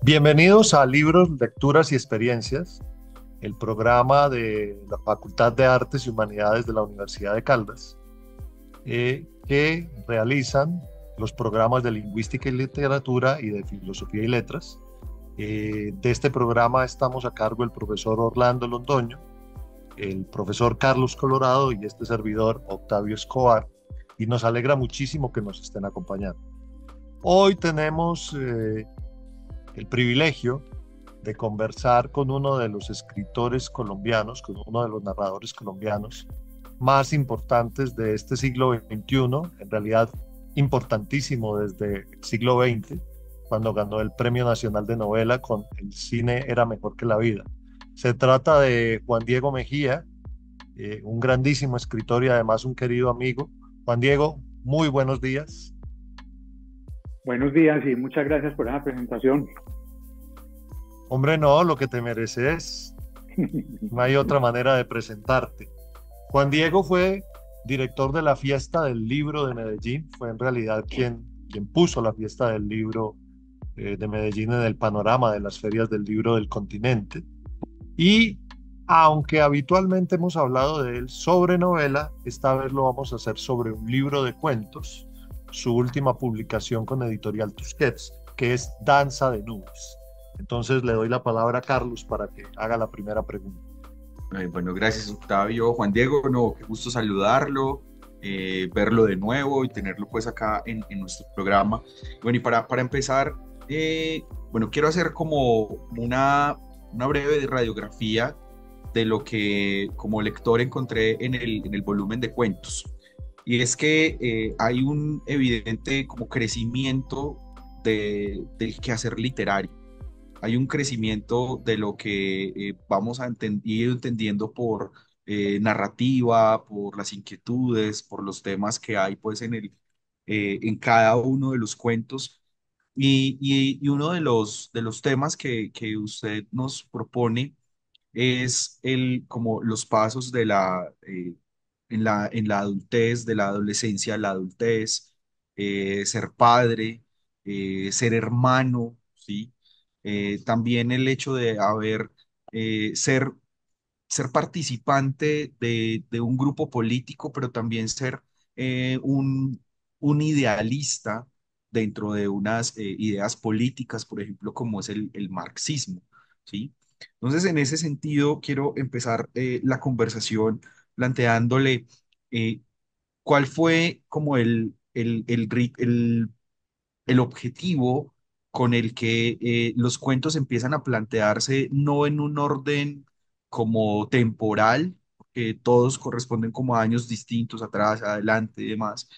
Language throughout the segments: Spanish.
Bienvenidos a Libros, Lecturas y Experiencias, el programa de la Facultad de Artes y Humanidades de la Universidad de Caldas, que realizan los programas de Lingüística y Literatura y de Filosofía y Letras. De este programa estamos a cargo el profesor Orlando Londoño, el profesor Carlos Colorado y este servidor Octavio Escobar, y nos alegra muchísimo que nos estén acompañando. Hoy tenemos el privilegio de conversar con uno de los escritores colombianos, con uno de los narradores colombianos más importantes de este siglo XXI, en realidad importantísimo desde el siglo XX, cuando ganó el Premio Nacional de Novela con El cine era mejor que la vida. Se trata de Juan Diego Mejía, un grandísimo escritor y además un querido amigo. Juan Diego, muy buenos días. Buenos días y muchas gracias por esa presentación. Hombre, no, lo que te mereces. No hay otra manera de presentarte. Juan Diego fue director de la Fiesta del Libro de Medellín, fue en realidad quien puso la Fiesta del Libro de Medellín en el panorama de las ferias del libro del continente. Y aunque habitualmente hemos hablado de él sobre novela, esta vez lo vamos a hacer sobre un libro de cuentos, su última publicación con Editorial Tusquets, que es Danza de Nubes. Entonces le doy la palabra a Carlos para que haga la primera pregunta. Bueno, gracias Octavio. Juan Diego, no, qué gusto saludarlo, verlo de nuevo y tenerlo pues acá en nuestro programa. Bueno, y para empezar, bueno, quiero hacer como una breve radiografía de lo que como lector encontré en el volumen de cuentos. Y es que hay un evidente como crecimiento del quehacer literario. Hay un crecimiento de lo que vamos a ir entendiendo por narrativa, por las inquietudes, por los temas que hay pues en cada uno de los cuentos. Y uno de los temas que usted nos propone es como los pasos en la adultez, de la adolescencia a la adultez, ser padre, ser hermano, ¿sí? También el hecho de ser participante de un grupo político, pero también ser un idealista dentro de unas ideas políticas, por ejemplo, como es el marxismo, ¿sí? Entonces, en ese sentido, quiero empezar la conversación planteándole eh, cuál fue como el objetivo con el que los cuentos empiezan a plantearse no en un orden como temporal, que todos corresponden como a años distintos, atrás, adelante y demás,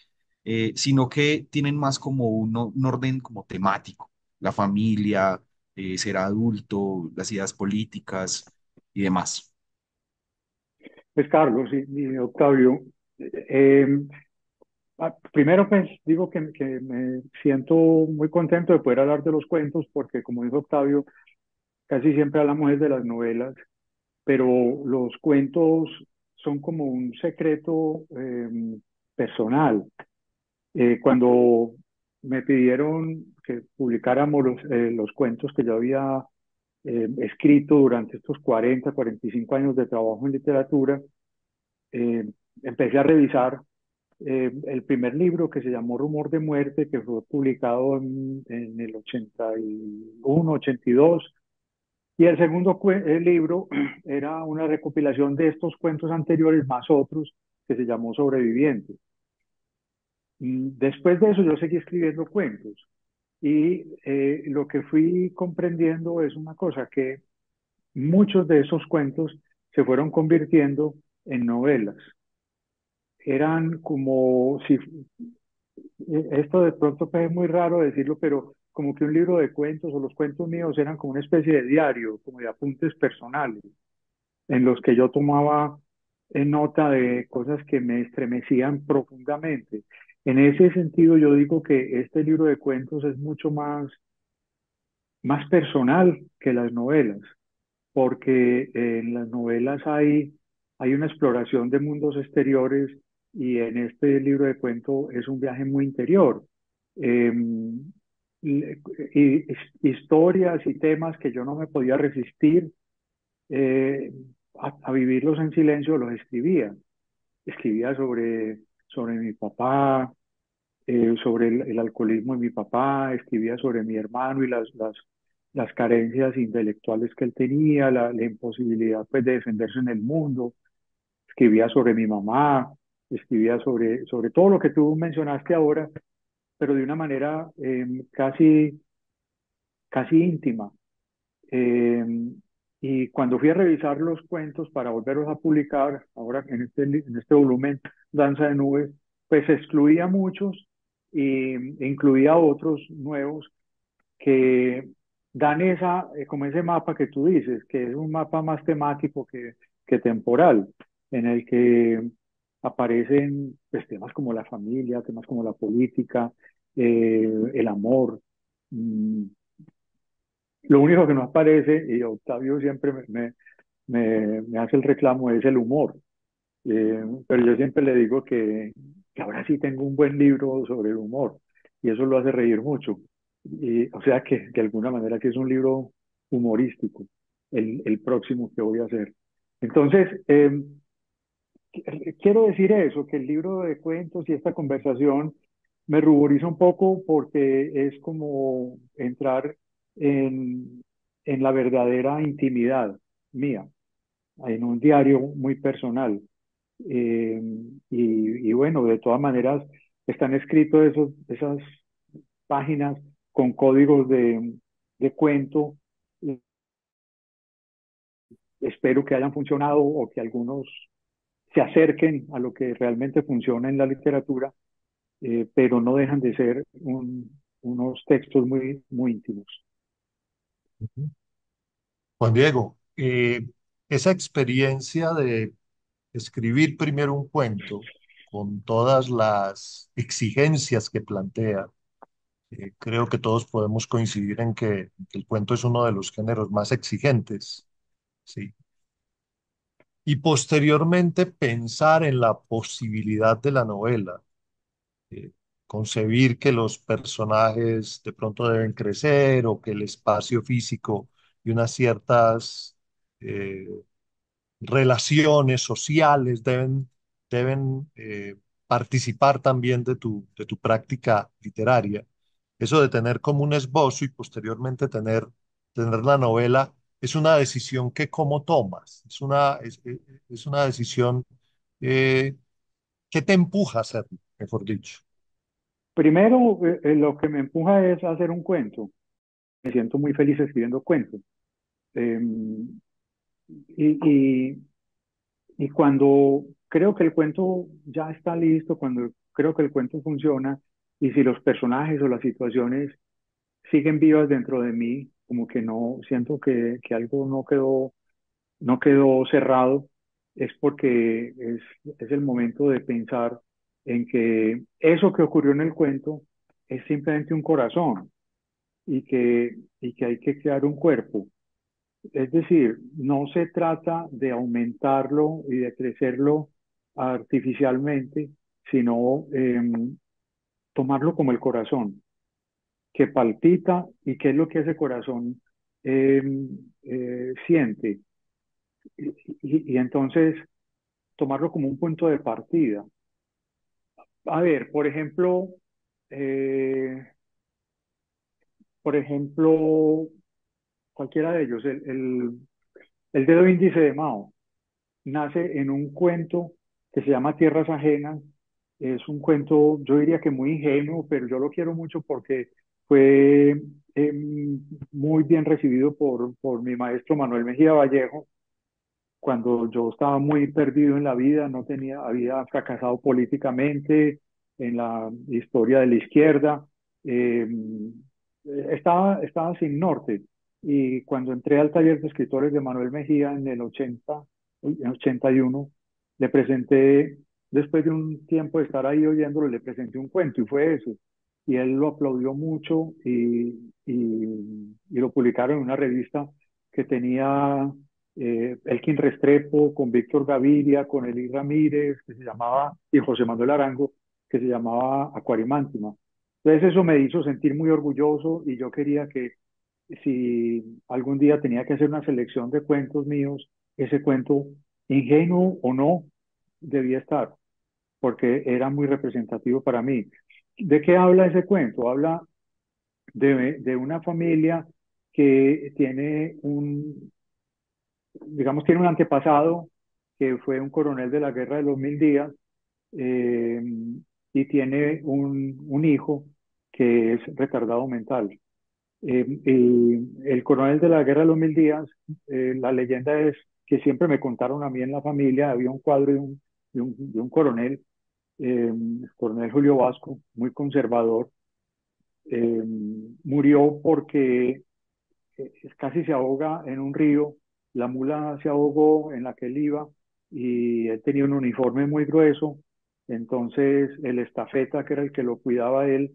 sino que tienen más como un orden como temático, la familia, ser adulto, las ideas políticas y demás. Pues Carlos y Octavio, eh, primero pues digo que me siento muy contento de poder hablar de los cuentos porque como dijo Octavio, casi siempre hablamos es de las novelas, pero los cuentos son como un secreto personal. Cuando me pidieron que publicáramos los cuentos que yo había escrito durante estos 45 años de trabajo en literatura, eh, empecé a revisar el primer libro que se llamó Rumor de Muerte, que fue publicado en el 81, 82, y el segundo el libro era una recopilación de estos cuentos anteriores más otros que se llamó Sobrevivientes. Después de eso yo seguí escribiendo cuentos y lo que fui comprendiendo es una cosa, que muchos de esos cuentos se fueron convirtiendo en novelas. Eran como si, esto de pronto pues, es muy raro decirlo, pero como que un libro de cuentos o los cuentos míos eran como una especie de diario, como de apuntes personales, en los que yo tomaba nota de cosas que me estremecían profundamente. En ese sentido, yo digo que este libro de cuentos es mucho más personal que las novelas, porque en las novelas hay una exploración de mundos exteriores y en este libro de cuento es un viaje muy interior. Eh, le- y, historias y temas que yo no me podía resistir eh, a vivirlos en silencio, los escribía. Escribía sobre mi papá, sobre el alcoholismo de mi papá, escribía sobre mi hermano y las carencias intelectuales que él tenía, la imposibilidad pues, de defenderse en el mundo, escribía sobre mi mamá, escribía sobre todo lo que tú mencionaste ahora, pero de una manera casi íntima. Eh, y cuando fui a revisar los cuentos para volverlos a publicar, ahora en este volumen, Danza de Nubes, pues excluía muchos e incluía otros nuevos que dan como ese mapa que tú dices, que es un mapa más temático que temporal, en el que aparecen pues, temas como la familia, temas como la política, el amor. Mm, lo único que no aparece, y Octavio siempre me hace el reclamo, es el humor. Pero yo siempre le digo que ahora sí tengo un buen libro sobre el humor y eso lo hace reír mucho. O sea que de alguna manera sí es un libro humorístico, el próximo que voy a hacer. Entonces, quiero decir eso, que el libro de cuentos y esta conversación me ruboriza un poco porque es como entrar en, en la verdadera intimidad mía, en un diario muy personal. Eh, y bueno, de todas maneras, están escritos esas páginas con códigos de cuento. Espero que hayan funcionado o que algunos se acerquen a lo que realmente funciona en la literatura, pero no dejan de ser unos textos muy íntimos. Ujú. Juan Diego, esa experiencia de escribir primero un cuento con todas las exigencias que plantea, creo que todos podemos coincidir en que el cuento es uno de los géneros más exigentes, ¿sí? Y posteriormente pensar en la posibilidad de la novela, eh, concebir que los personajes de pronto deben crecer o que el espacio físico y unas ciertas eh, relaciones sociales deben participar también de tu práctica literaria. Eso de tener como un esbozo y posteriormente tener la novela es una decisión que cómo tomas, es una decisión eh, que te empuja a hacerlo, mejor dicho. Primero, lo que me empuja es a hacer un cuento. Me siento muy feliz escribiendo cuentos. Eh, y, Y cuando creo que el cuento ya está listo, cuando creo que el cuento funciona, y si los personajes o las situaciones siguen vivas dentro de mí, como que no siento que algo no quedó cerrado, es porque es el momento de pensar en que eso que ocurrió en el cuento es simplemente un corazón y que hay que crear un cuerpo. Es decir, no se trata de aumentarlo y de crecerlo artificialmente, sino tomarlo como el corazón, que palpita y qué es lo que ese corazón siente. Y entonces tomarlo como un punto de partida. A ver, eh, por ejemplo, cualquiera de ellos, el dedo índice de Mao. Nace en un cuento que se llama Tierras Ajenas. Es un cuento, yo diría que muy ingenuo, pero yo lo quiero mucho porque fue muy bien recibido por mi maestro Manuel Mejía Vallejo. Cuando yo estaba muy perdido en la vida, no tenía, había fracasado políticamente en la historia de la izquierda, eh, estaba sin norte. Y cuando entré al taller de escritores de Manuel Mejía en el 81, le presenté, después de un tiempo de estar ahí oyéndolo, le presenté un cuento y fue eso. Y él lo aplaudió mucho y lo publicaron en una revista que tenía Elkin Restrepo, con Víctor Gaviria, con Eli Ramírez, que se llamaba, y José Manuel Arango, que se llamaba Acuarimántima. Entonces eso me hizo sentir muy orgulloso y yo quería que si algún día tenía que hacer una selección de cuentos míos, ese cuento, ingenuo o no, debía estar, porque era muy representativo para mí. ¿De qué habla ese cuento? Habla de una familia que tiene digamos, tiene un antepasado que fue un coronel de la Guerra de los Mil Días, eh, y tiene un hijo que es retardado mental. El coronel de la Guerra de los Mil Días, la leyenda es que siempre me contaron a mí en la familia, había un cuadro de un coronel, el coronel Julio Vasco, muy conservador. eh, Murió porque casi se ahoga en un río, la mula se ahogó en la que él iba y él tenía un uniforme muy grueso, entonces el estafeta, que era el que lo cuidaba a él,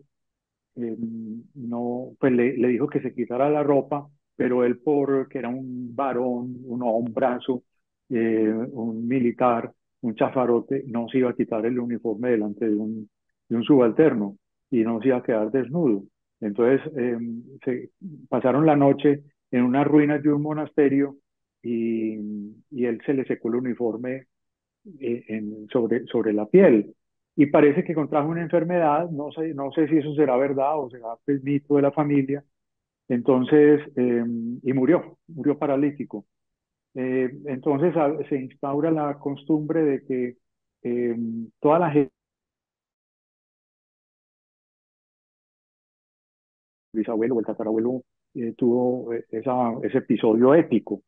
no, pues le dijo que se quitara la ropa, pero él que era un varón, un hombrazo, un militar, un chafarote, no se iba a quitar el uniforme delante de un subalterno y no se iba a quedar desnudo. Entonces se pasaron la noche en unas ruinas de un monasterio y él se le secó el uniforme sobre la piel. Y parece que contrajo una enfermedad, no sé si eso será verdad o será pues, mito de la familia. Entonces, y murió paralítico. Entonces se instaura la costumbre de que toda la gente, el bisabuelo o el tatarabuelo, tuvo ese episodio épico.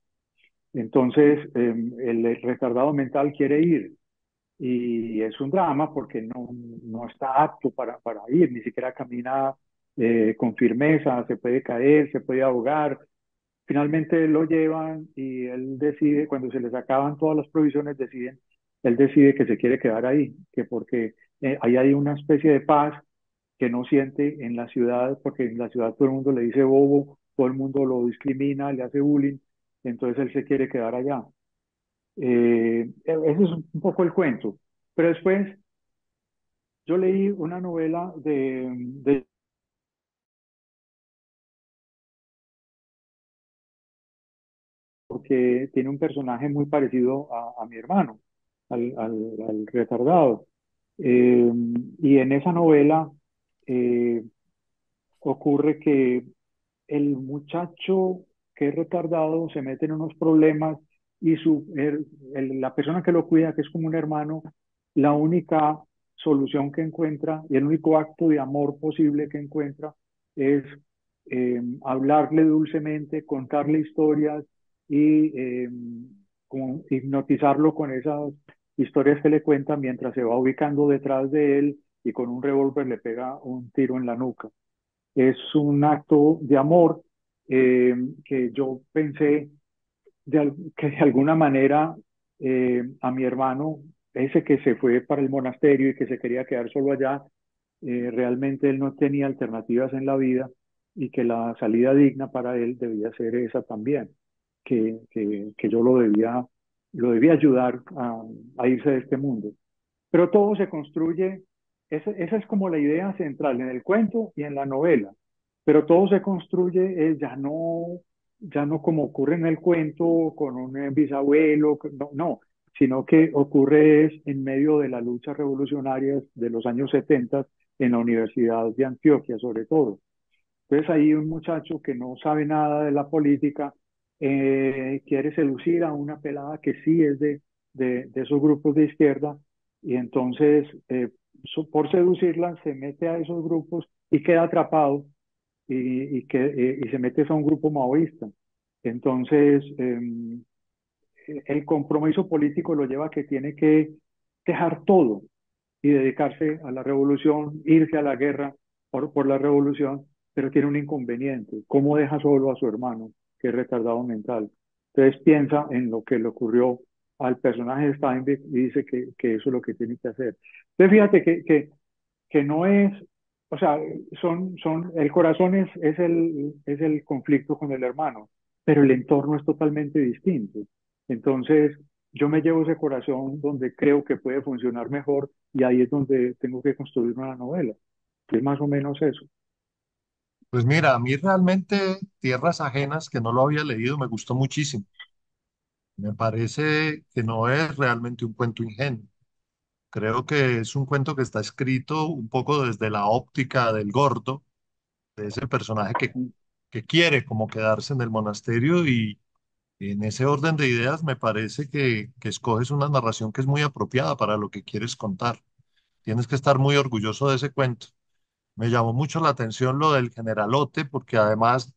Entonces, el retardado mental quiere ir y es un drama porque no está apto para ir, ni siquiera camina con firmeza, se puede caer, se puede ahogar. Finalmente lo llevan y él decide, cuando se les acaban todas las provisiones, él decide que se quiere quedar ahí, que porque ahí hay una especie de paz que no siente en la ciudad, porque en la ciudad todo el mundo le dice bobo, todo el mundo lo discrimina, le hace bullying, entonces él se quiere quedar allá. Ese es un poco el cuento. Pero después yo leí una novela porque tiene un personaje muy parecido a mi hermano, al retardado. Eh, y en esa novela eh, ocurre que el muchacho que es retardado se mete en unos problemas y la persona que lo cuida, que es como un hermano, la única solución que encuentra y el único acto de amor posible que encuentra es hablarle dulcemente, contarle historias y como hipnotizarlo con esas historias que le cuenta mientras se va ubicando detrás de él y con un revólver le pega un tiro en la nuca. Es un acto de amor que yo pensé que de alguna manera a mi hermano, ese que se fue para el monasterio y que se quería quedar solo allá, realmente él no tenía alternativas en la vida y que la salida digna para él debía ser esa también, que yo lo debía ayudar a irse de este mundo. Pero todo se construye, esa es como la idea central en el cuento y en la novela, pero todo se construye ya no como ocurre en el cuento con un bisabuelo, no, no, sino que ocurre es en medio de las luchas revolucionarias de los años 70 en la Universidad de Antioquia, sobre todo. Entonces ahí un muchacho que no sabe nada de la política quiere seducir a una pelada que sí es de esos grupos de izquierda y entonces por seducirla se mete a esos grupos y queda atrapado y se mete a un grupo maoísta. Entonces el compromiso político lo lleva a que tiene que dejar todo y dedicarse a la revolución, irse a la guerra por la revolución, pero tiene un inconveniente. ¿Cómo deja solo a su hermano, que es retardado mental? Entonces piensa en lo que le ocurrió al personaje de Steinbeck y dice que eso es lo que tiene que hacer. Entonces fíjate que no es, o sea, el corazón es el conflicto con el hermano, pero el entorno es totalmente distinto. Entonces, yo me llevo ese corazón donde creo que puede funcionar mejor y ahí es donde tengo que construir una novela. Es más o menos eso. Pues mira, a mí realmente Tierras Ajenas, que no lo había leído, me gustó muchísimo. Me parece que no es realmente un cuento ingenuo. Creo que es un cuento que está escrito un poco desde la óptica del gordo, de ese personaje que quiere como quedarse en el monasterio y en ese orden de ideas me parece que escoges una narración que es muy apropiada para lo que quieres contar. Tienes que estar muy orgulloso de ese cuento. Me llamó mucho la atención lo del generalote, porque además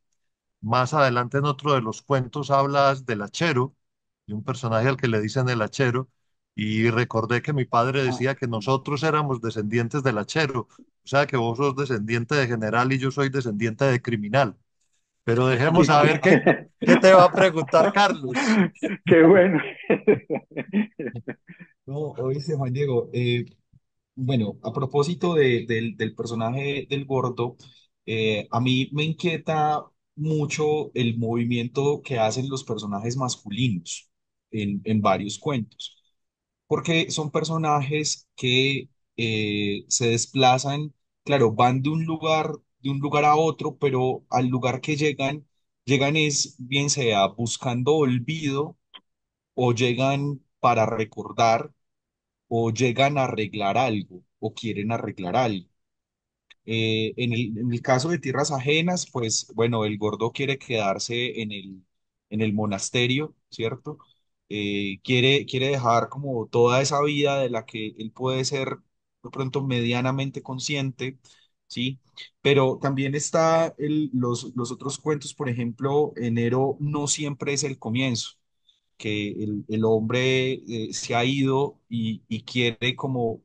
más adelante en otro de los cuentos hablas del hachero, de un personaje al que le dicen el hachero, y recordé que mi padre Ah, decía que nosotros éramos descendientes del hachero, o sea que vos sos descendiente de general y yo soy descendiente de criminal. Pero dejemos sí, a ver qué te va a preguntar Carlos. qué bueno. No, oíste, Juan Diego, bueno, a propósito del personaje del gordo, a mí me inquieta mucho el movimiento que hacen los personajes masculinos en varios cuentos, porque son personajes que se desplazan, claro, van de un lugar a otro, pero al lugar que llegan, llegan es bien sea buscando olvido o llegan para recordar o llegan a arreglar algo o quieren arreglar algo. En el caso de tierras ajenas, pues bueno, el gordo quiere quedarse en el monasterio, ¿cierto? Quiere dejar como toda esa vida de la que él puede ser de pronto medianamente consciente, ¿sí? Pero también está los otros cuentos, por ejemplo, enero no siempre es el comienzo, que el hombre se ha ido y quiere como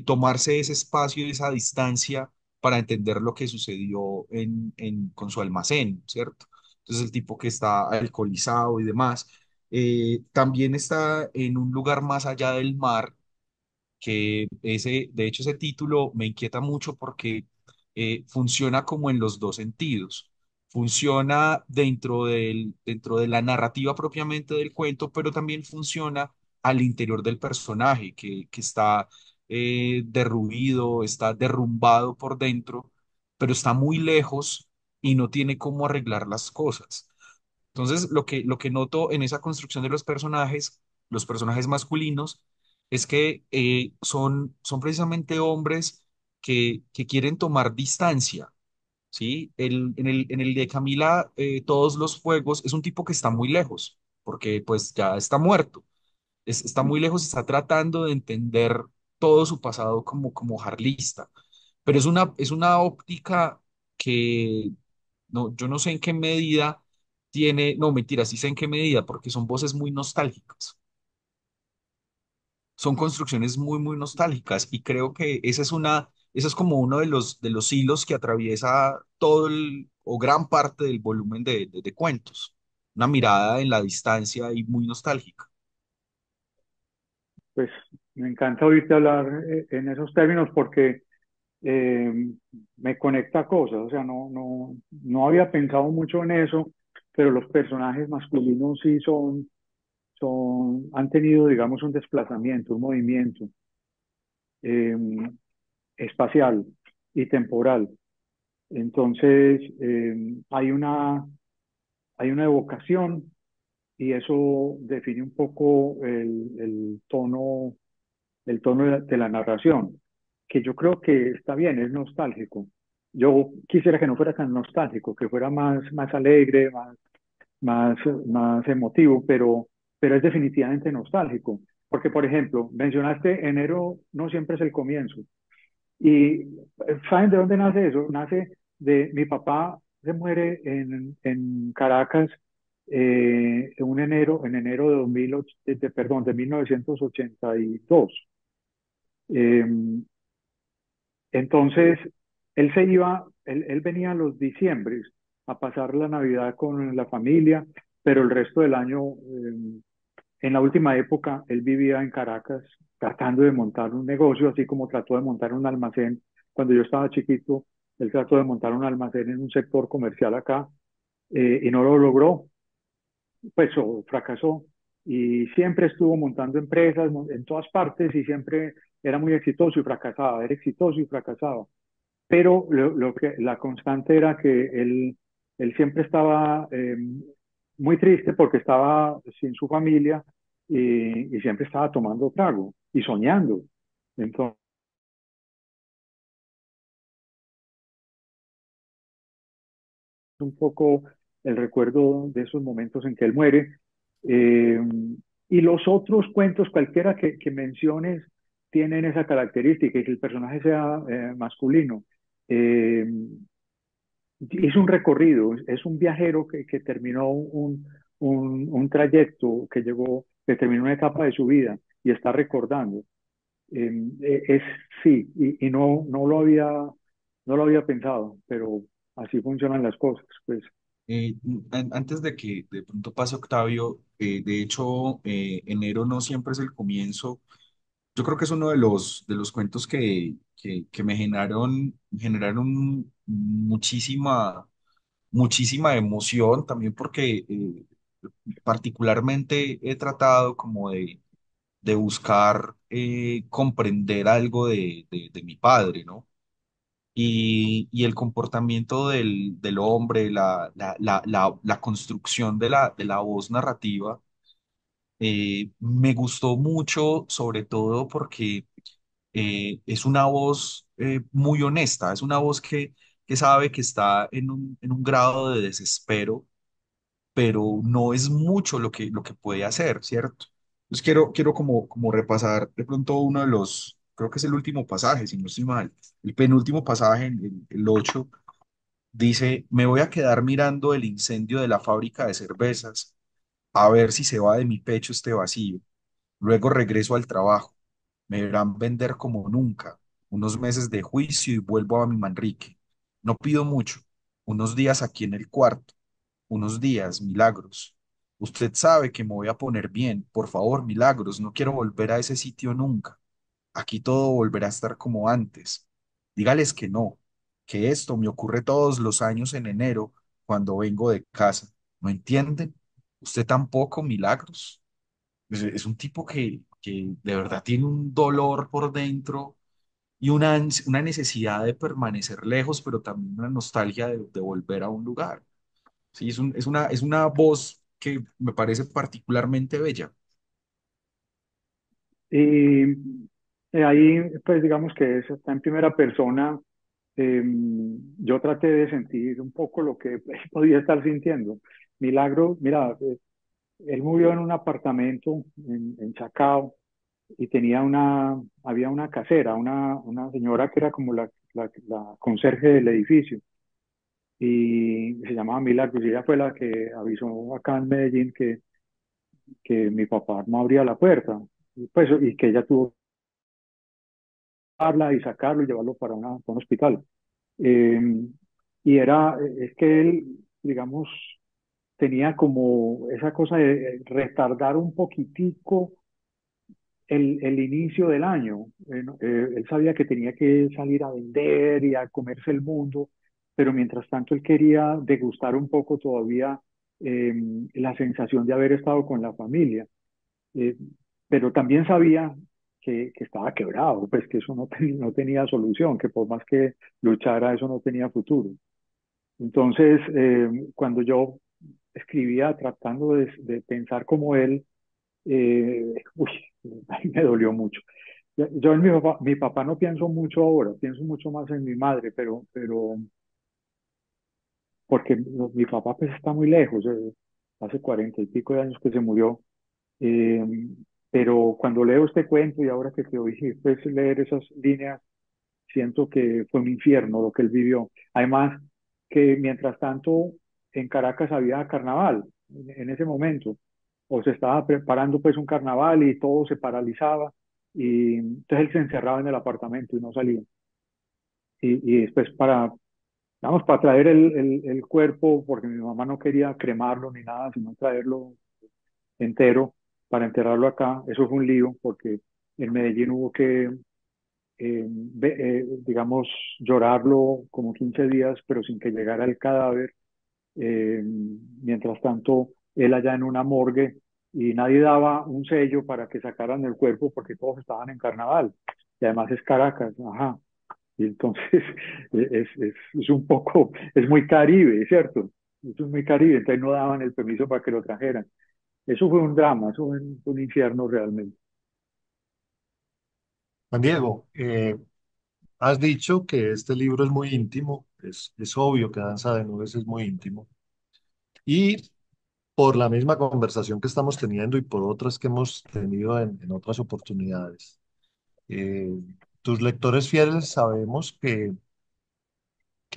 tomarse ese espacio y esa distancia para entender lo que sucedió con su almacén, ¿cierto? Entonces el tipo que está alcoholizado y demás, también está en un lugar más allá del mar de hecho, ese título me inquieta mucho porque funciona como en los dos sentidos. Funciona dentro de la narrativa propiamente del cuento, pero también funciona al interior del personaje, que está derruido, está derrumbado por dentro, pero está muy lejos y no tiene cómo arreglar las cosas. Entonces, lo que noto en esa construcción de los personajes masculinos, es que son precisamente hombres que quieren tomar distancia, ¿sí? En el de Camila, Todos los Fuegos, es un tipo que está muy lejos, porque pues ya está muerto, está muy lejos y está tratando de entender todo su pasado como jarlista, pero es una óptica que no, yo no sé en qué medida tiene, no, mentira, sí sé en qué medida, porque son voces muy nostálgicas, son construcciones muy nostálgicas y creo que esa es como uno de los hilos que atraviesa todo o gran parte del volumen de cuentos, una mirada en la distancia y muy nostálgica. Pues me encanta oírte hablar en esos términos porque eh, me conecta a cosas, o sea, no había pensado mucho en eso, pero los personajes masculinos sí han tenido, digamos, un desplazamiento, un movimiento eh, espacial y temporal. Entonces, hay una evocación y eso define un poco el tono de la narración, que yo creo que está bien, es nostálgico. Yo quisiera que no fuera tan nostálgico, que fuera más alegre, más, más emotivo, pero es definitivamente nostálgico. Porque, por ejemplo, mencionaste enero no siempre es el comienzo. ¿Y saben de dónde nace eso? Nace de mi papá se muere en Caracas en enero de 2008, perdón, de 1982. Eh, entonces, él venía los diciembres a pasar la Navidad con la familia, pero el resto del año, en la última época, él vivía en Caracas tratando de montar un negocio, así como trató de montar un almacén. Cuando yo estaba chiquito, él trató de montar un almacén en un sector comercial acá y no lo logró, pues o fracasó. Y siempre estuvo montando empresas en todas partes y siempre era muy exitoso y fracasaba, era exitoso y fracasaba. Pero la constante era que él siempre estaba muy triste porque estaba sin su familia y siempre estaba tomando trago y soñando. Entonces, un poco el recuerdo de esos momentos en que él muere. Eh, y los otros cuentos, cualquiera que menciones, tienen esa característica, y que el personaje sea masculino. Eh, Hizo un recorrido, es un viajero que terminó un trayecto, que terminó una etapa de su vida y está recordando. Es sí, y no lo había pensado, pero así funcionan las cosas, pues. Antes de que de pronto pase Octavio, de hecho, enero no siempre es el comienzo. Yo creo que es uno de los cuentos que generaron muchísima emoción, también porque particularmente he tratado como de buscar comprender algo de mi padre, ¿no? Y el comportamiento del hombre, la construcción de la voz narrativa, me gustó mucho, sobre todo porque es una voz muy honesta, es una voz que sabe que está en un grado de desespero, pero no es mucho lo que puede hacer, ¿cierto? Entonces quiero como repasar de pronto uno de los, creo que es el último pasaje, si no estoy mal, el penúltimo pasaje, el 8 dice, me voy a quedar mirando el incendio de la fábrica de cervezas, a ver si se va de mi pecho este vacío. Luego regreso al trabajo. Me verán vender como nunca. Unos meses de juicio y vuelvo a mi Manrique. No pido mucho. Unos días aquí en el cuarto. Unos días, Milagros. Usted sabe que me voy a poner bien. Por favor, Milagros, no quiero volver a ese sitio nunca. Aquí todo volverá a estar como antes. Dígales que no, que esto me ocurre todos los años en enero cuando vengo de casa. ¿No entienden? Usted tampoco, Milagros. Es un tipo que de verdad tiene un dolor por dentro y una necesidad de permanecer lejos, pero también una nostalgia de volver a un lugar. Sí, es una voz que me parece particularmente bella. Y ahí, pues digamos que está en primera persona. Yo traté de sentir un poco lo que él podía estar sintiendo. Milagro, mira, él murió en un apartamento en Chacao y había una casera, una señora que era como la conserje del edificio y se llamaba Milagros y ella fue la que avisó acá en Medellín que mi papá no abría la puerta, y que ella tuvo que hablarla y sacarlo y llevarlo para un hospital. Eh, es que él, digamos, tenía como esa cosa de retardar un poquitico el inicio del año. Él sabía que tenía que salir a vender y a comerse el mundo, pero mientras tanto él quería degustar un poco todavía eh, la sensación de haber estado con la familia. Eh, pero también sabía que estaba quebrado, pues que eso no tenía solución, que por más que luchara, eso no tenía futuro. Entonces, cuando yo escribía tratando de pensar como él, uy, ay, me dolió mucho. Yo en mi papá no pienso mucho ahora, pienso mucho más en mi madre, pero porque mi papá pues está muy lejos, hace 40 y pico de años que se murió. Eh, pero cuando leo este cuento y ahora que te oí pues, leer esas líneas, siento que fue un infierno lo que él vivió. Además, que mientras tanto en Caracas había carnaval en ese momento, o se estaba preparando pues un carnaval y todo se paralizaba, y entonces él se encerraba en el apartamento y no salía. Y después vamos, para traer el cuerpo, porque mi mamá no quería cremarlo ni nada, sino traerlo entero para enterrarlo acá. Eso fue un lío porque en Medellín hubo que, digamos, llorarlo como 15 días, pero sin que llegara el cadáver. Mientras tanto, él allá en una morgue y nadie daba un sello para que sacaran el cuerpo porque todos estaban en carnaval. y además es Caracas, ajá. Y entonces es un poco, es muy Caribe, ¿cierto? Eso es muy Caribe, entonces no daban el permiso para que lo trajeran. Eso fue un drama, eso fue un infierno realmente. Juan Diego, has dicho que este libro es muy íntimo, es obvio que Danza de Nubes es muy íntimo, y por la misma conversación que estamos teniendo y por otras que hemos tenido en otras oportunidades, eh, tus lectores fieles sabemos que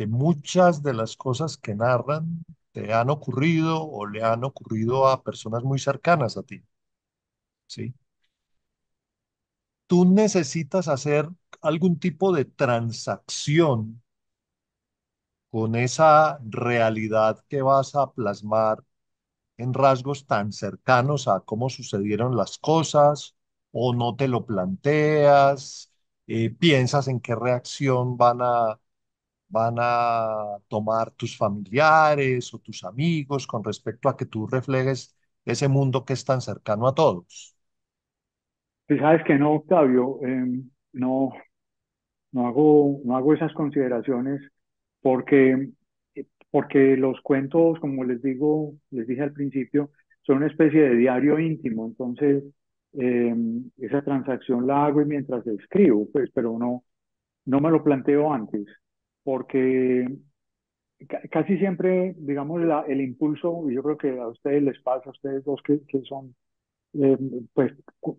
muchas de las cosas que narran te han ocurrido o le han ocurrido a personas muy cercanas a ti, ¿sí? Tú necesitas hacer algún tipo de transacción con esa realidad que vas a plasmar en rasgos tan cercanos a cómo sucedieron las cosas, o no te lo planteas, piensas en qué reacción van a tomar tus familiares o tus amigos con respecto a que tú reflejes ese mundo que es tan cercano a todos. Pues sabes que no, Octavio, no, no hago esas consideraciones porque, porque los cuentos, como les digo, les dije al principio, son una especie de diario íntimo. Entonces, eh, esa transacción la hago y mientras escribo, pues, pero no, no me lo planteo antes, porque casi siempre, digamos, el impulso, y yo creo que a ustedes les pasa, a ustedes dos que son eh, pues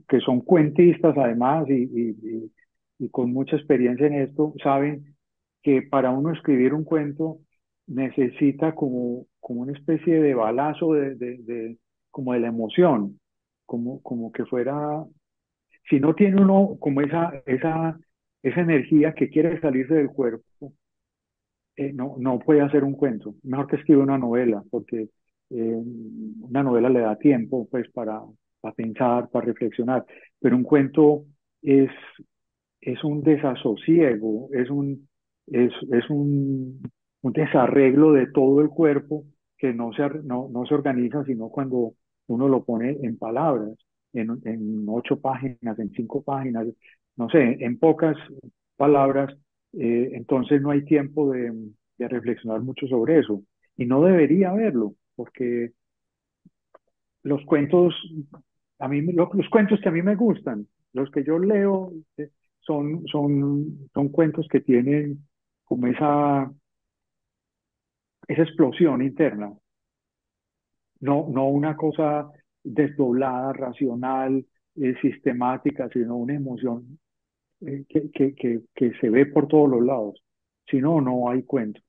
que son cuentistas además y con mucha experiencia en esto, saben que para uno escribir un cuento necesita como una especie de balazo como de la emoción, como que fuera, si no tiene uno como esa energía que quiere salirse del cuerpo, no, no puede hacer un cuento. Mejor que escribe una novela, porque una novela le da tiempo pues para pensar, para reflexionar, pero un cuento es, es un desasosiego, un desarreglo de todo el cuerpo que no se organiza sino cuando uno lo pone en palabras, en 8 páginas, en 5 páginas, no sé, en pocas palabras, entonces no hay tiempo de reflexionar mucho sobre eso. Y no debería haberlo, porque los cuentos, los cuentos que a mí me gustan, los que yo leo, son cuentos que tienen como esa explosión interna, no una cosa desdoblada, racional, sistemática, sino una emoción que se ve por todos los lados. Si no, no hay cuento.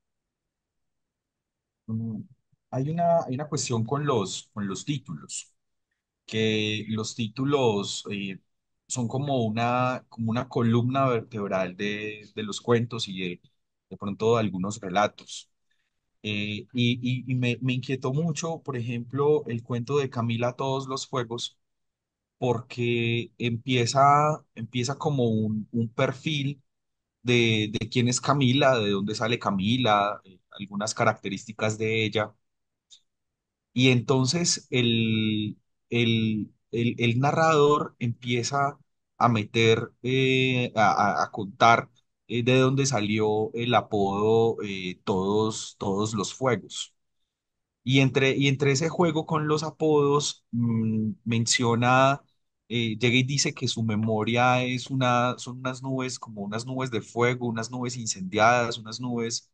Mm, hay una cuestión con los títulos, que los títulos son como una columna vertebral de los cuentos y de pronto de algunos relatos. Me inquietó mucho, por ejemplo, el cuento de Camila a todos los fuegos, porque empieza como un perfil de quién es Camila, de dónde sale Camila, algunas características de ella. Y entonces el narrador empieza a meter, a contar de dónde salió el apodo todos los fuegos. Y entre ese juego con los apodos, menciona, llega y dice que su memoria son unas nubes, como unas nubes de fuego, unas nubes incendiadas, unas nubes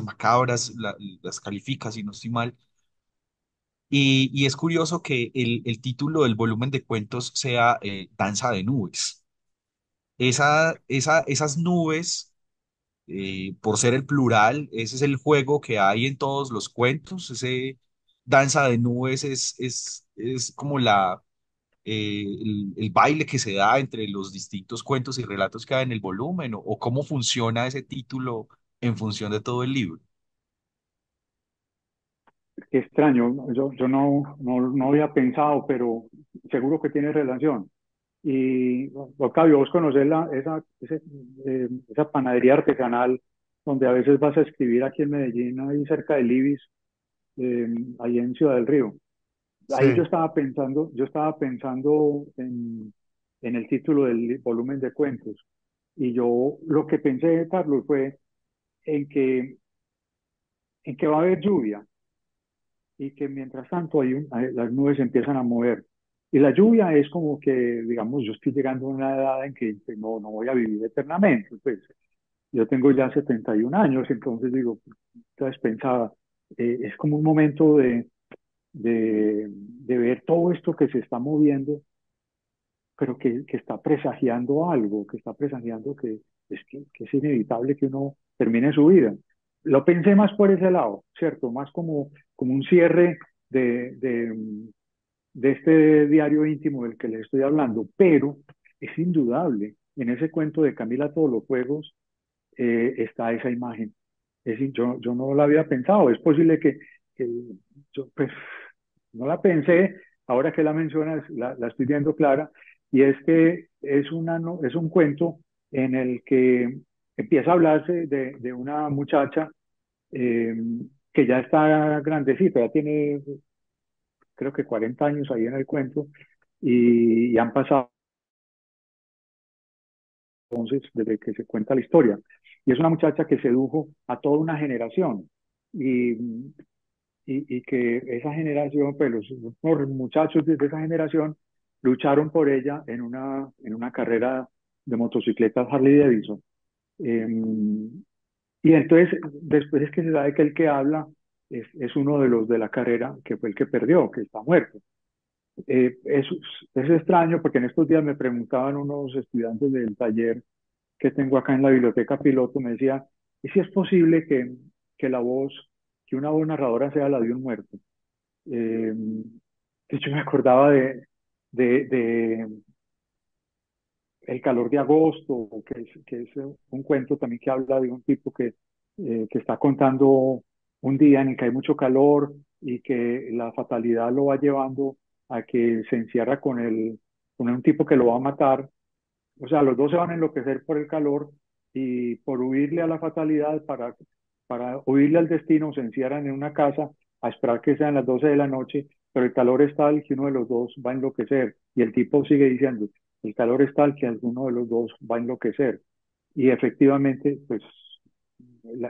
macabras, las califica, si no estoy mal. Y es curioso que título del volumen de cuentos sea Danza de Nubes. Esas nubes, por ser el plural, ese es el juego que hay en todos los cuentos. Ese danza de nubes es como el baile que se da entre los distintos cuentos y relatos que hay en el volumen, o cómo funciona ese título en función de todo el libro. Qué extraño, yo no había pensado, pero seguro que tiene relación. Y Octavio, vos conocés esa panadería artesanal donde a veces vas a escribir aquí en Medellín, ahí cerca del Ibis, ahí en Ciudad del Río. Ahí Sí, yo estaba pensando en el título del volumen de cuentos. Y yo lo que pensé, Carlos, fue en que, en que va a haber lluvia y que mientras tanto las nubes se empiezan a mover. Y la lluvia es como que, digamos, yo estoy llegando a una edad en que no voy a vivir eternamente. Pues yo tengo ya 71 años, entonces digo, entonces pensaba, es como un momento de ver todo esto que se está moviendo, pero que está presagiando algo, que está presagiando que es inevitable que uno termine su vida. Lo pensé más por ese lado, ¿cierto? Más como un cierre de, de, de este diario íntimo del que les estoy hablando, pero es indudable, en ese cuento de Camila Todos los Juegos está esa imagen. Yo no la había pensado, es posible que yo pues no la pensé, ahora que la mencionas la estoy viendo clara, y es que es un cuento en el que empieza a hablarse de una muchacha eh, que ya está grandecita, ya tiene creo que 40 años ahí en el cuento, y han pasado entonces desde que se cuenta la historia. Y es una muchacha que sedujo a toda una generación. Y, y que esa generación, pues los muchachos de esa generación lucharon por ella en una carrera de motocicletas Harley Davidson. Eh, y entonces, después es que se sabe que el que habla es uno de los de la carrera que fue el que perdió, que está muerto. Es extraño porque en estos días me preguntaban unos estudiantes del taller que tengo acá en la biblioteca piloto, me decía, ¿y si es posible que la voz, que una voz narradora sea la de un muerto? Eh, de hecho, me acordaba de El calor de agosto, que es un cuento también que habla de un tipo que está contando un día en el que hay mucho calor y que la fatalidad lo va llevando a que se encierra con un tipo que lo va a matar. O sea, los dos se van a enloquecer por el calor y por huirle a la fatalidad, para huirle al destino, se encierran en una casa a esperar que sean las 12 de la noche, pero el calor es tal que uno de los dos va a enloquecer. Y el tipo sigue diciendo, el calor es tal que alguno de los dos va a enloquecer. Y efectivamente, pues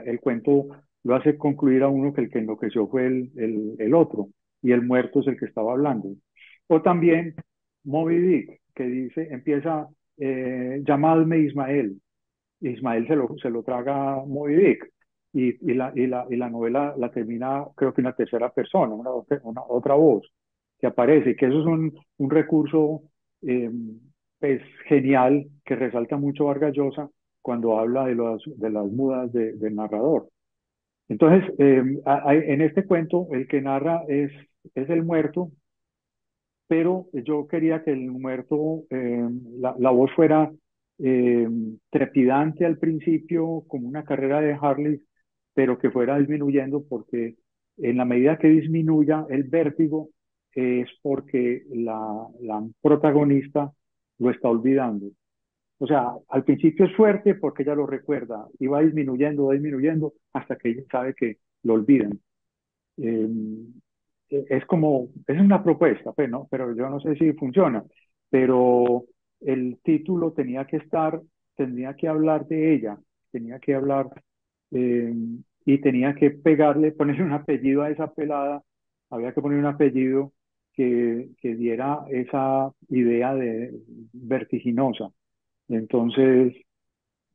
el cuento lo hace concluir a uno que el que enloqueció fue el otro y el muerto es el que estaba hablando. O también Moby Dick, que dice, empieza, llamadme Ismael. Ismael se lo traga Moby Dick. Y la novela la termina, creo que una tercera persona, una otra voz que aparece, que eso es un recurso eh, pues, genial que resalta mucho Vargas Llosa cuando habla de las mudas del narrador. Entonces, en este cuento, el que narra es el muerto, pero yo quería que el muerto, la voz fuera eh, trepidante al principio, como una carrera de Harley, pero que fuera disminuyendo porque en la medida que disminuya el vértigo es porque la protagonista lo está olvidando. O sea, al principio es fuerte porque ella lo recuerda y va disminuyendo hasta que ella sabe que lo olvidan. Eh, es como, es una propuesta, pues, ¿no? Pero yo no sé si funciona. Pero el título tenía que hablar de ella, tenía que hablar eh, y tenía que pegarle, ponerle un apellido a esa pelada, había que poner un apellido que diera esa idea de vertiginosa. Entonces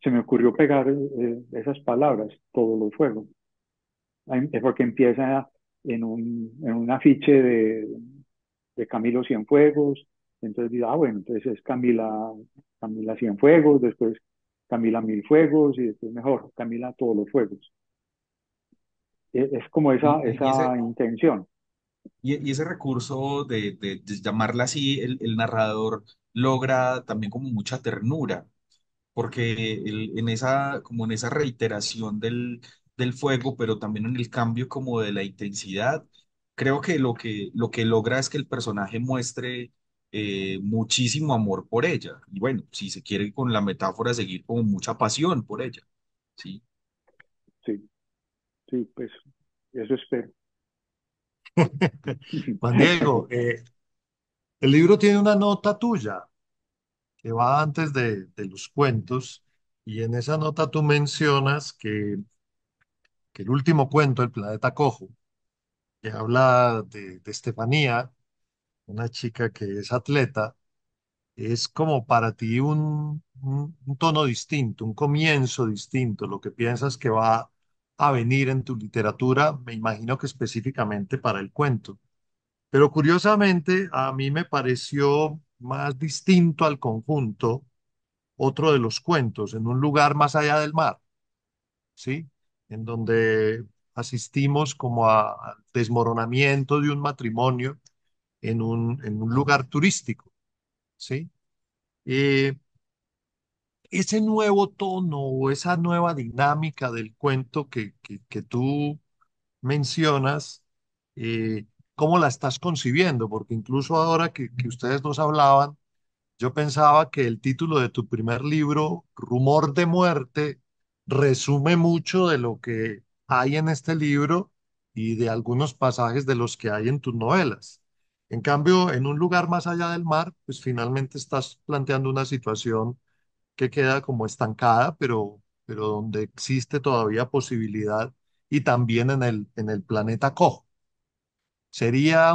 se me ocurrió pegar esas palabras, todos los fuegos. Es porque empieza en un afiche de Camilo Cienfuegos, entonces digo, ah, bueno, entonces es Camila Cienfuegos, después Camila Mil Fuegos y después mejor, Camila Todos los Fuegos. Es como Y ese, esa intención. y ese recurso de llamarla así, el narrador logra también como mucha ternura, porque en esa, como en esa reiteración del fuego, pero también en el cambio como de la intensidad, creo que lo que logra es que el personaje muestre muchísimo amor por ella. Y bueno, si se quiere con la metáfora seguir como mucha pasión por ella, ¿sí? Sí, sí, pues eso espero. Juan Diego, el libro tiene una nota tuya que va antes de los cuentos, y en esa nota tú mencionas que el último cuento, El planeta cojo, que habla de Estefanía, una chica que es atleta, es como para ti un tono distinto, un comienzo distinto, lo que piensas que va a venir en tu literatura, me imagino que específicamente para el cuento. Pero curiosamente, a mí me pareció más distinto al conjunto otro de los cuentos, En un lugar más allá del mar, ¿sí? En donde asistimos como al desmoronamiento de un matrimonio en un lugar turístico, ¿sí? Eh, Ese nuevo tono o esa nueva dinámica del cuento que tú mencionas, ¿cómo la estás concibiendo? Porque incluso ahora que ustedes nos hablaban, yo pensaba que el título de tu primer libro, Rumor de muerte, resume mucho de lo que hay en este libro y de algunos pasajes de los que hay en tus novelas. En cambio, en un lugar más allá del mar, pues finalmente estás planteando una situación que queda como estancada, pero donde existe todavía posibilidad y también en el planeta Koh. Sería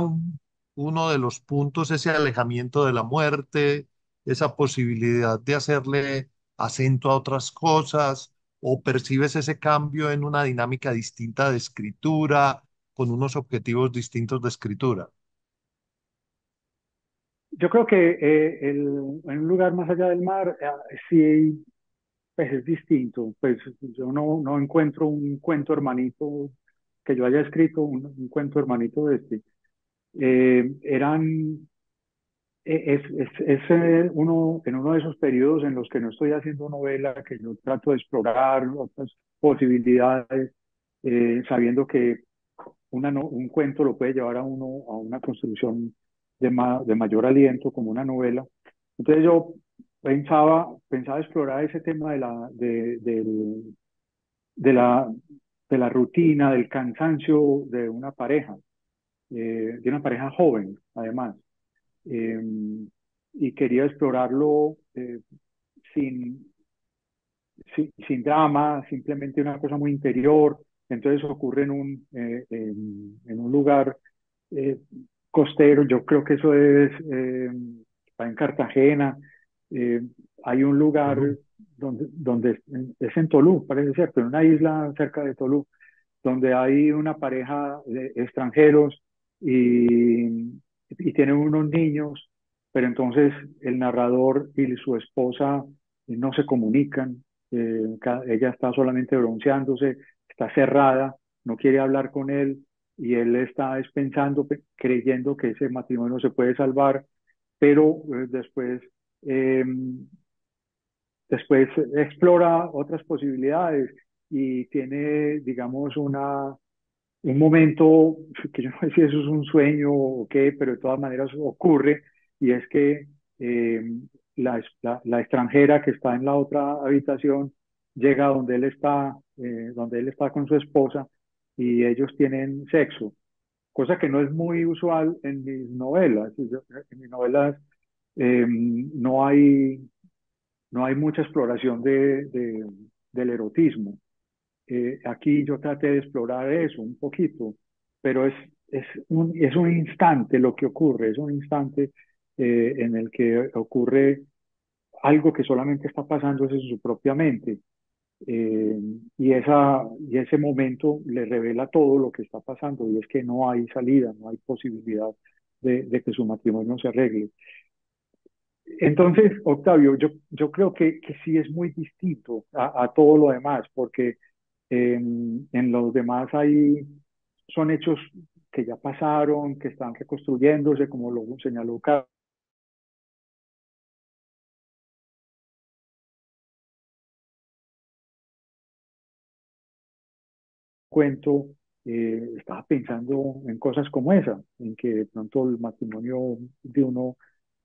uno de los puntos ese alejamiento de la muerte, esa posibilidad de hacerle acento a otras cosas, o percibes ese cambio en una dinámica distinta de escritura, con unos objetivos distintos de escritura. Yo creo que en un lugar más allá del mar, sí, pues es distinto. Pues yo no encuentro un cuento hermanito que yo haya escrito, un cuento hermanito de este. Eran, uno, en uno de esos periodos en los que no estoy haciendo novela, que yo trato de explorar otras posibilidades, sabiendo que un cuento lo puede llevar a uno a una construcción de mayor aliento como una novela. Entonces yo pensaba explorar ese tema de la, de la rutina, del cansancio de una pareja joven, además. Eh, y quería explorarlo sin, sin drama, simplemente una cosa muy interior. Entonces ocurre en un lugar eh, costero, yo creo que eso está en Cartagena. Eh, Hay un lugar Tolú. donde es en Tolú, parece cierto, en una isla cerca de Tolú, donde hay una pareja de extranjeros y tienen unos niños, pero entonces el narrador y su esposa no se comunican, ella está solamente bronceándose, está cerrada, no quiere hablar con él y él está pensando, creyendo que ese matrimonio se puede salvar, pero eh, después explora otras posibilidades y tiene, digamos, un momento que yo no sé si eso es un sueño o qué, pero de todas maneras ocurre, y es que la extranjera que está en la otra habitación llega donde él está con su esposa y ellos tienen sexo, cosa que no es muy usual en mis novelas. En mis novelas no no hay mucha exploración del erotismo. Aquí yo traté de explorar eso un poquito, pero es un instante lo que ocurre, es un instante en el que ocurre algo que solamente está pasando en su propia mente. Eh, y ese momento le revela todo lo que está pasando, y es que no hay salida, no hay posibilidad de que su matrimonio se arregle. Entonces, Octavio, yo creo que sí es muy distinto a todo lo demás, porque en los demás son hechos que ya pasaron, que están reconstruyéndose, como lo señaló cada cuento. Estaba pensando en cosas como esa, en que de pronto el matrimonio de uno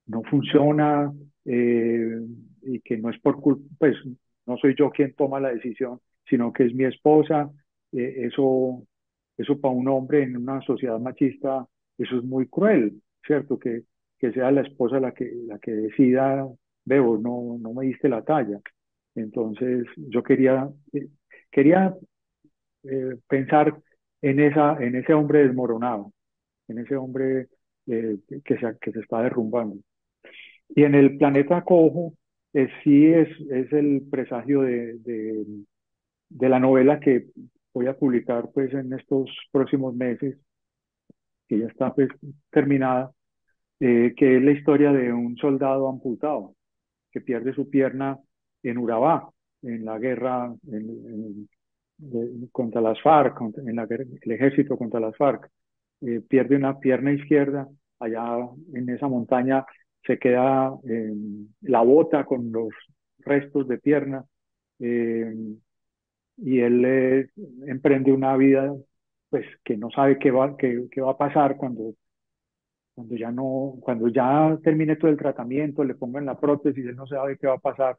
no funciona, eh, y que no es por culpa, pues no soy yo quien toma la decisión, sino que es mi esposa. Eso para un hombre en una sociedad machista, eso es muy cruel, ¿cierto? Que sea la esposa la que decida Bebo, no me diste la talla. Entonces yo quería pensar en ese hombre desmoronado, en ese hombre que se está derrumbando. Y en el planeta Cojo, sí es el presagio de la novela que voy a publicar pues en estos próximos meses, que ya está pues terminada, que es la historia de un soldado amputado que pierde su pierna en Urabá, en la guerra contra las FARC, en el ejército contra las FARC. Pierde una pierna izquierda, allá en esa montaña se queda la bota con los restos de pierna, eh, y él emprende una vida pues que no sabe qué va a pasar cuando ya termine todo el tratamiento, le pongan la prótesis, él no sabe qué va a pasar.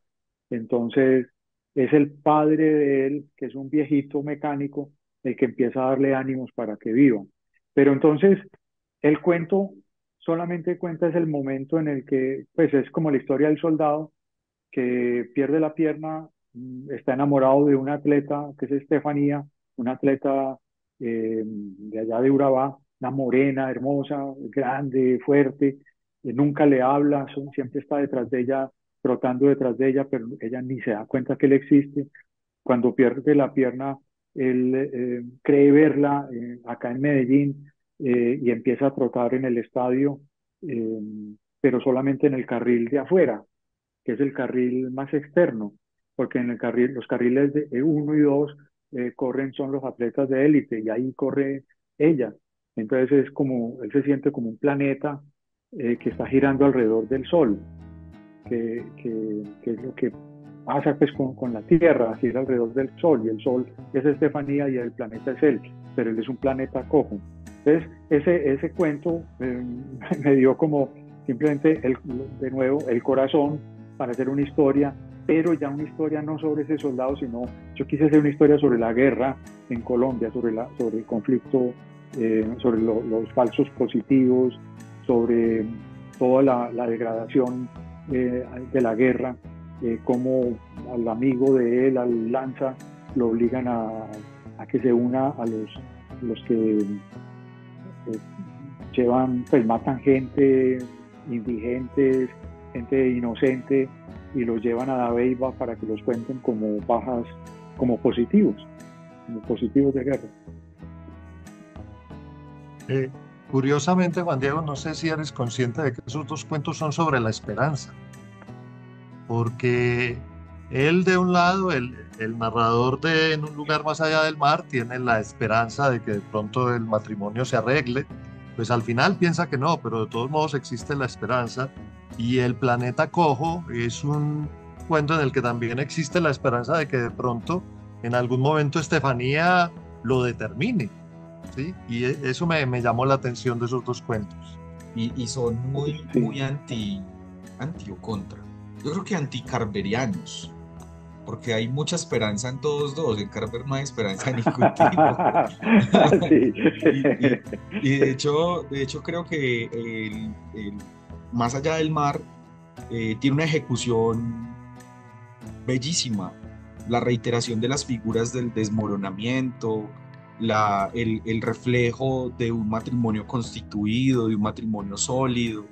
Entonces, es el padre de él, que es un viejito mecánico, el que empieza a darle ánimos para que viva. Pero entonces, el cuento solamente cuenta es el momento en el que, pues es como la historia del soldado que pierde la pierna, está enamorado de una atleta que es Estefanía, una atleta de allá de Urabá, una morena, hermosa, grande, fuerte, nunca le habla, siempre está detrás de ella, trotando detrás de ella, pero ella ni se da cuenta que él existe. Cuando pierde la pierna, él cree verla acá en Medellín, y empieza a trotar en el estadio, eh, pero solamente en el carril de afuera, que es el carril más externo, porque en los carriles de 1 y 2 corren son los atletas de élite y ahí corre ella. Entonces es como, él se siente como un planeta que está girando alrededor del Sol, que es lo que pasa pues con la Tierra, gira alrededor del Sol, y el Sol es Estefanía y el planeta es él, pero él es un planeta cojo. Entonces ese cuento me dio como simplemente de nuevo el corazón para hacer una historia, pero ya una historia no sobre ese soldado, sino yo quise hacer una historia sobre la guerra en Colombia, sobre el conflicto, sobre los falsos positivos, sobre toda la degradación de la guerra, cómo al amigo de él, al Lanza, lo obligan a que se una a los que llevan, pues matan gente, indigentes, gente inocente, y los llevan a Dabeiba para que los cuenten como bajas, como positivos de guerra. Curiosamente, Juan Diego, no sé si eres consciente de que esos dos cuentos son sobre la esperanza, porque él de un lado, el narrador de En un lugar más allá del mar, tiene la esperanza de que de pronto el matrimonio se arregle, pues al final piensa que no, pero de todos modos existe la esperanza, y El planeta cojo es un cuento en el que también existe la esperanza de que de pronto en algún momento Estefanía lo determine, ¿sí? Y eso me llamó la atención de esos dos cuentos. Y son muy, Sí. muy anti o contra. Yo creo que anti-carverianos, porque hay mucha esperanza en todos dos. En Carver no hay esperanza de ningún tipo. Sí. Y de hecho creo que Más allá del mar tiene una ejecución bellísima. La reiteración de las figuras del desmoronamiento, el reflejo de un matrimonio constituido, de un matrimonio sólido.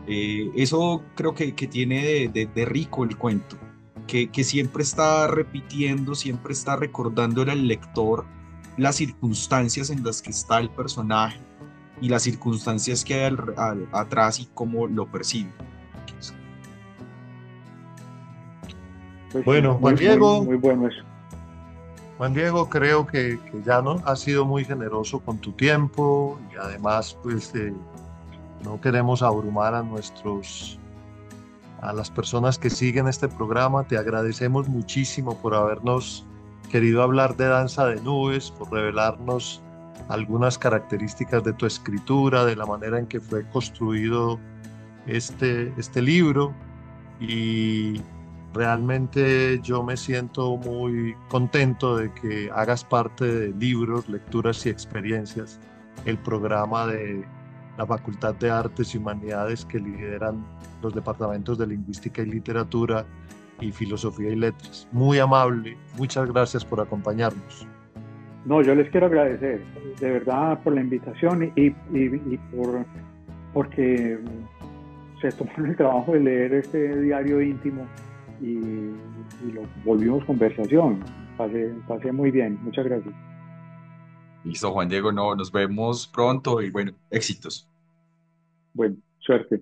Eso creo que tiene de rico el cuento, que siempre está repitiendo, siempre está recordándole al lector las circunstancias en las que está el personaje y las circunstancias que hay atrás y cómo lo percibe. Pues sí, Bueno, Juan Diego, muy bueno eso. Juan Diego, creo que ya no has sido muy generoso con tu tiempo, y además, pues, no queremos abrumar a las personas que siguen este programa. Te agradecemos muchísimo por habernos querido hablar de Danza de Nubes, por revelarnos algunas características de tu escritura, de la manera en que fue construido este libro, y realmente yo me siento muy contento de que hagas parte de Libros, Lecturas y Experiencias, el programa la Facultad de Artes y Humanidades que lideran los departamentos de Lingüística y Literatura y Filosofía y Letras. Muy amable, muchas gracias por acompañarnos. No, yo les quiero agradecer de verdad por la invitación porque se tomaron el trabajo de leer este diario íntimo y lo volvimos conversación. Pasé muy bien. Muchas gracias. Listo, Juan Diego, no, nos vemos pronto y bueno, éxitos. Bueno, suerte.